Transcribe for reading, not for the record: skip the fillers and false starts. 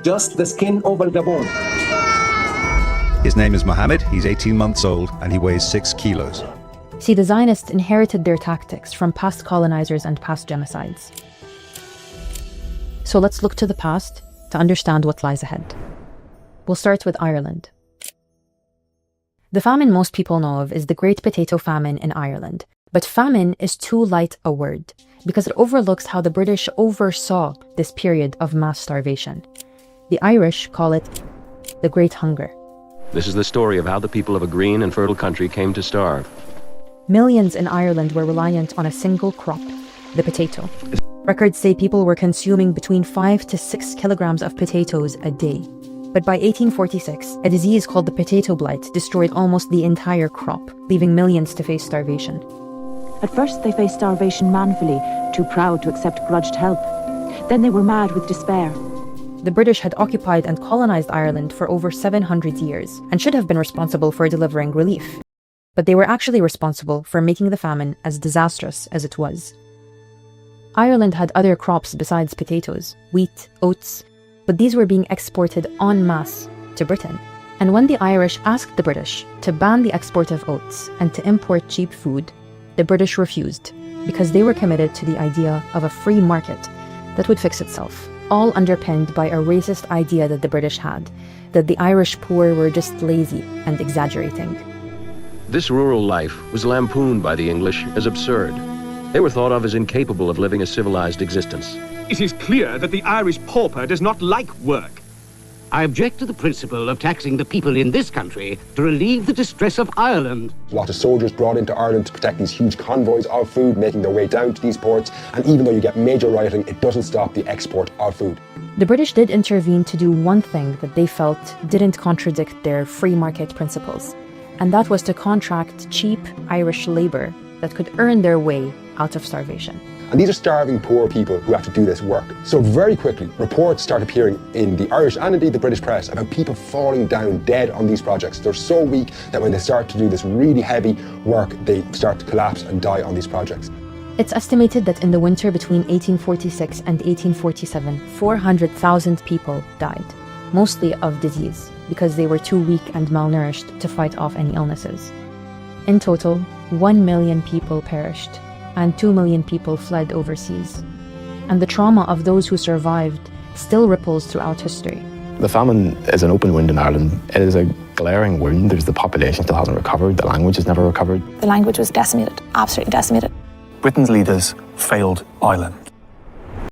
just the skin over the bone. His name is Mohammed, he's 18 months old, and he weighs 6 kilos. See, the Zionists inherited their tactics from past colonizers and past genocides. So let's look to the past to understand what lies ahead. We'll start with Ireland. The famine most people know of is the Great Potato Famine in Ireland. But famine is too light a word because it overlooks how the British oversaw this period of mass starvation. The Irish call it the Great Hunger. This is the story of how the people of a green and fertile country came to starve. Millions in Ireland were reliant on a single crop, the potato. Records say people were consuming between 5 to 6 kilograms of potatoes a day. But by 1846, a disease called the potato blight destroyed almost the entire crop, leaving millions to face starvation. At first they faced starvation manfully, too proud to accept grudged help. Then they were mad with despair. The British had occupied and colonized Ireland for over 700 years and should have been responsible for delivering relief. But they were actually responsible for making the famine as disastrous as it was. Ireland had other crops besides potatoes, wheat, oats, but these were being exported en masse to Britain. And when the Irish asked the British to ban the export of oats and to import cheap food, the British refused because they were committed to the idea of a free market that would fix itself, all underpinned by a racist idea that the British had, that the Irish poor were just lazy and exaggerating. This rural life was lampooned by the English as absurd. They were thought of as incapable of living a civilized existence. It is clear that the Irish pauper does not like work. I object to the principle of taxing the people in this country to relieve the distress of Ireland. A lot of soldiers brought into Ireland to protect these huge convoys of food making their way down to these ports, and even though you get major rioting, it doesn't stop the export of food. The British did intervene to do one thing that they felt didn't contradict their free market principles, and that was to contract cheap Irish labour that could earn their way out of starvation. And these are starving poor people who have to do this work. So very quickly, reports start appearing in the Irish and indeed the British press about people falling down dead on these projects. They're so weak that when they start to do this really heavy work, they start to collapse and die on these projects. It's estimated that in the winter between 1846 and 1847, 400,000 people died, mostly of disease, because they were too weak and malnourished to fight off any illnesses. In total, 1 million people perished, and 2 million people fled overseas. And the trauma of those who survived still ripples throughout history. The famine is an open wound in Ireland. It is a glaring wound. The population still hasn't recovered. The language has never recovered. The language was decimated, absolutely decimated. Britain's leaders failed Ireland.